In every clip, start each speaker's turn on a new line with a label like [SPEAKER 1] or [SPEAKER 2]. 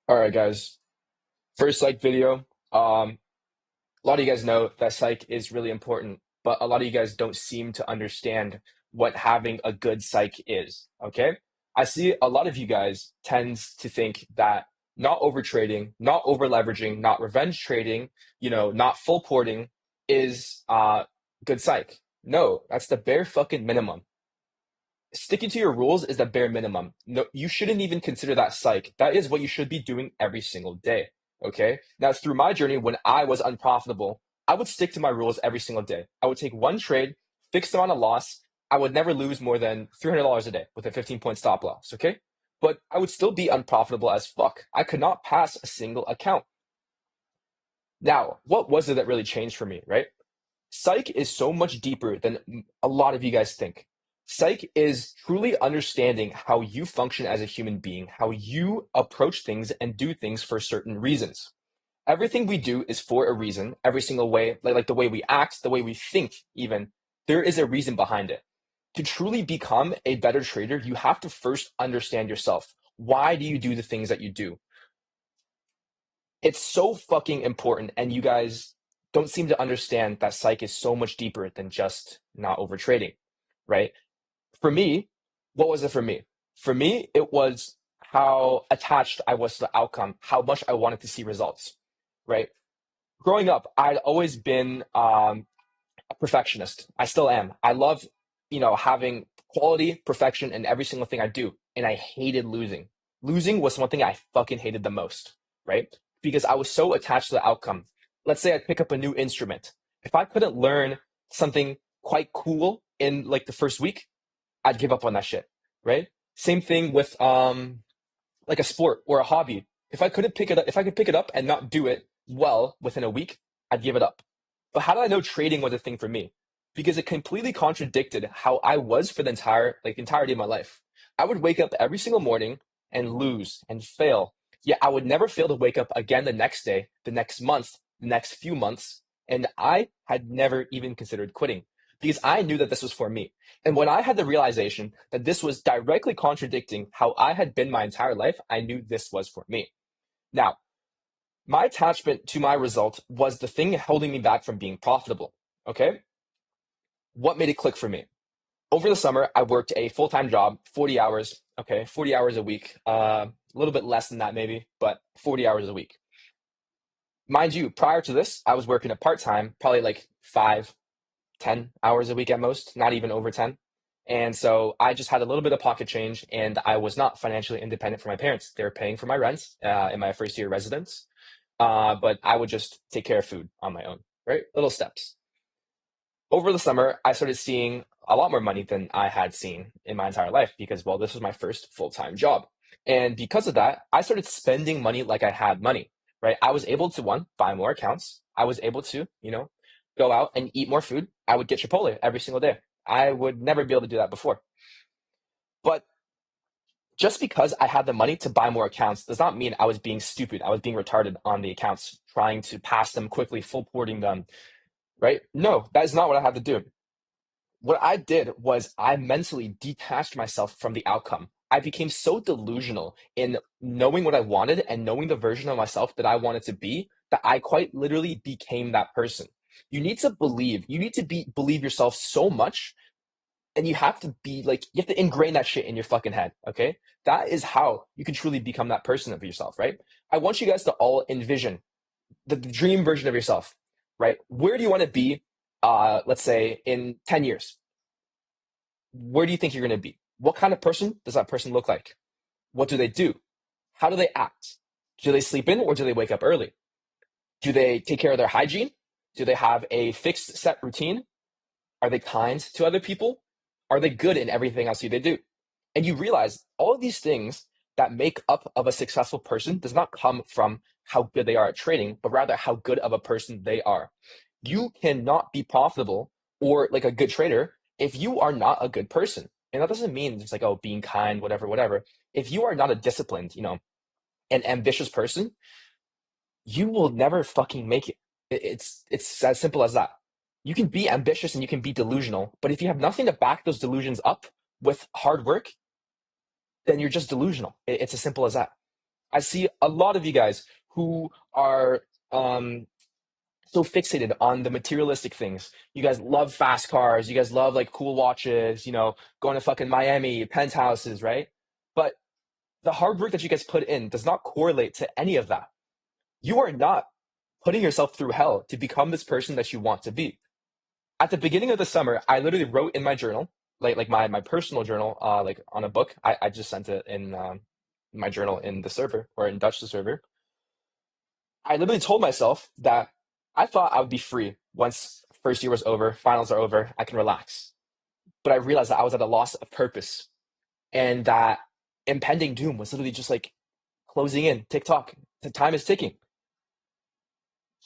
[SPEAKER 1] All right, guys. First psych video. A lot of you guys know that psych is really important, but a lot of you guys don't seem to understand what having a good psych is. Okay. I see a lot of you guys tends to think that not over trading, not over leveraging, not revenge trading, not full porting is good psych. No, that's the bare fucking minimum. Sticking to your rules is the bare minimum. No, you shouldn't even consider that psych. That is what you should be doing every single day. Okay. Now, through my journey, when I was unprofitable, I would stick to my rules every single day. I would take one trade, fixed amount of loss. I would never lose more than $300 a day with a 15-point stop loss. Okay. But I would still be unprofitable as fuck. I could not pass a single account. Now, what was it that really changed for me, right? Psych is so much deeper than a lot of you guys think. Psych is truly understanding how you function as a human being, how you approach things and do things for certain reasons. Everything we do is for a reason, every single way, like the way we act, the way we think, even, there is a reason behind it. To truly become a better trader, you have to first understand yourself. Why do you do the things that you do? It's so fucking important, and you guys don't seem to understand that psych is so much deeper than just not over trading, right? For me, what was it for me? For me, it was how attached I was to the outcome, how much I wanted to see results, right? Growing up, I'd always been a perfectionist. I still am. I love, having quality, perfection in every single thing I do. And I hated losing. Losing was one thing I fucking hated the most, right? Because I was so attached to the outcome. Let's say I pick up a new instrument. If I couldn't learn something quite cool in like the first week, I'd give up on that shit, right? Same thing with like a sport or a hobby. If I could pick it up and not do it well within a week, I'd give it up. But how did I know trading was a thing for me? Because it completely contradicted how I was for the entirety of my life. I would wake up every single morning and lose and fail. Yet I would never fail to wake up again the next day, the next month, the next few months. And I had never even considered quitting because I knew that this was for me. And when I had the realization that this was directly contradicting how I had been my entire life, I knew this was for me. Now, my attachment to my result was the thing holding me back from being profitable. Okay. What made it click for me? Over the summer, I worked a full time job, 40 hours. Okay. 40 hours a week. A little bit less than that, maybe, but 40 hours a week. Mind you, prior to this, I was working a part time, probably like 5, 10 hours a week at most, not even over 10. And so I just had a little bit of pocket change and I was not financially independent from my parents. They were paying for my rent in my first year residence. But I would just take care of food on my own, right? Little steps. Over the summer, I started seeing a lot more money than I had seen in my entire life because, well, this was my first full time job. And because of that, I started spending money like I had money, right? I was able to, one, buy more accounts. I was able to, go out and eat more food. I would get Chipotle every single day. I would never be able to do that before. But just because I had the money to buy more accounts does not mean I was being stupid. I was being retarded on the accounts, trying to pass them quickly, full porting them, right? No, that is not what I had to do. What I did was I mentally detached myself from the outcome. I became so delusional in knowing what I wanted and knowing the version of myself that I wanted to be that I quite literally became that person. You need to believe yourself so much, and you have to be like, you have to ingrain that shit in your fucking head. Okay. That is how you can truly become that person of yourself, right? I want you guys to all envision the dream version of yourself, right? Where do you want to be, let's say in 10 years? Where do you think you're going to be? What kind of person does that person look like? What do they do? How do they act? Do they sleep in or do they wake up early? Do they take care of their hygiene? Do they have a fixed set routine? Are they kind to other people? Are they good in everything else they do? And you realize all of these things that make up of a successful person does not come from how good they are at trading, but rather how good of a person they are. You cannot be profitable or like a good trader if you are not a good person. And that doesn't mean just like, oh, being kind, whatever, whatever. If you are not a disciplined, an ambitious person, you will never fucking make it. It's as simple as that. You can be ambitious and you can be delusional, but if you have nothing to back those delusions up with hard work, then you're just delusional. It's as simple as that. I see a lot of you guys who are so fixated on the materialistic things. You guys love fast cars. You guys love like cool watches, going to fucking Miami, penthouses, right? But the hard work that you guys put in does not correlate to any of that. You are not putting yourself through hell to become this person that you want to be. At the beginning of the summer, I literally wrote in my journal, like my personal journal, like on a book. I just sent it in my journal in the server or in Dutch the server. I literally told myself that I thought I would be free once first year was over, finals are over, I can relax. But I realized that I was at a loss of purpose and that impending doom was literally just like closing in, tick tock. The time is ticking.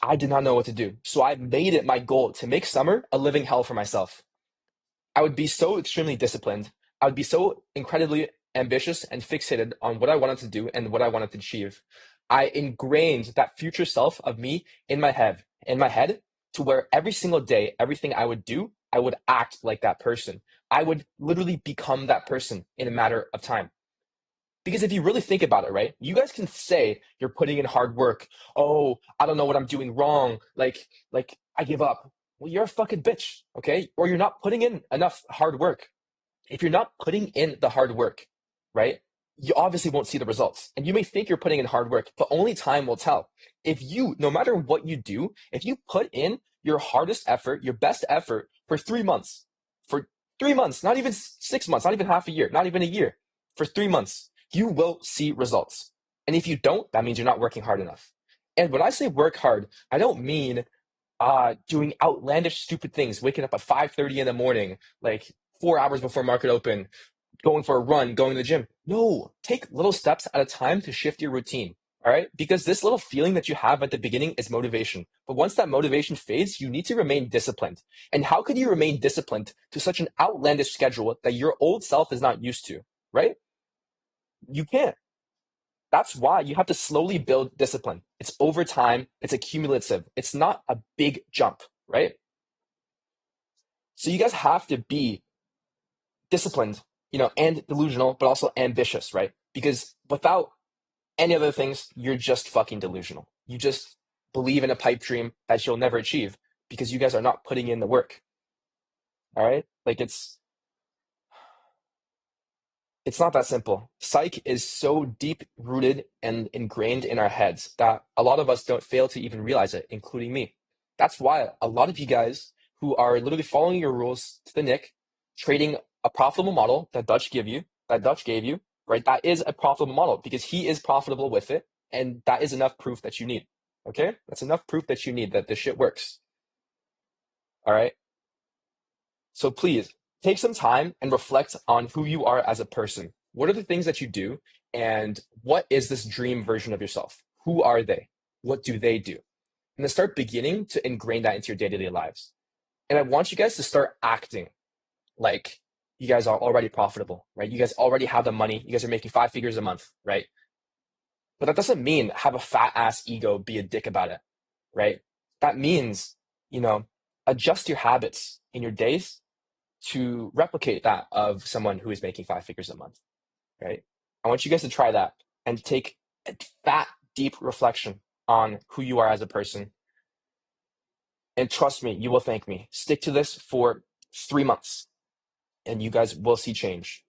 [SPEAKER 1] I did not know what to do. So I made it my goal to make summer a living hell for myself. I would be so extremely disciplined. I would be so incredibly ambitious and fixated on what I wanted to do and what I wanted to achieve. I ingrained that future self of me in my head to where every single day, everything I would do, I would act like that person. I would literally become that person in a matter of time. Because if you really think about it, right, you guys can say you're putting in hard work. Oh, I don't know what I'm doing wrong. Like I give up. Well, you're a fucking bitch, okay? Or you're not putting in enough hard work. If you're not putting in the hard work, right, you obviously won't see the results. And you may think you're putting in hard work, but only time will tell. If you, no matter what you do, if you put in your hardest effort, your best effort for 3 months, not even 6 months, not even half a year, not even a year, for 3 months, you will see results. And if you don't, that means you're not working hard enough. And when I say work hard, I don't mean doing outlandish, stupid things, waking up at 5:30 in the morning, like 4 hours before market open, going for a run, going to the gym. No, take little steps at a time to shift your routine. All right. Because this little feeling that you have at the beginning is motivation. But once that motivation fades, you need to remain disciplined. And how could you remain disciplined to such an outlandish schedule that your old self is not used to? Right? You can't. That's why you have to slowly build discipline. It's over time, it's accumulative. It's not a big jump, right? So you guys have to be disciplined, and delusional, but also ambitious, right? Because without any other things, you're just fucking delusional. You just believe in a pipe dream that you'll never achieve because you guys are not putting in the work. All right? Like it's not that simple. Psych is so deep rooted and ingrained in our heads that a lot of us don't fail to even realize it, including me. That's why a lot of you guys who are literally following your rules to the nick, trading a profitable model that Dutch gave you, right? That is a profitable model because he is profitable with it. And that is enough proof that you need. Okay? That's enough proof that you need that this shit works. All right? So please take some time and reflect on who you are as a person. What are the things that you do? And what is this dream version of yourself? Who are they? What do they do? And then start beginning to ingrain that into your day to day lives. And I want you guys to start acting like you guys are already profitable, right? You guys already have the money. You guys are making 5 figures a month, right? But that doesn't mean have a fat ass ego, be a dick about it, right? That means, you know, adjust your habits in your days to replicate that of someone who is making 5 figures a month, right? I want you guys to try that and take a fat, deep reflection on who you are as a person. And trust me, you will thank me. Stick to this for 3 months and you guys will see change.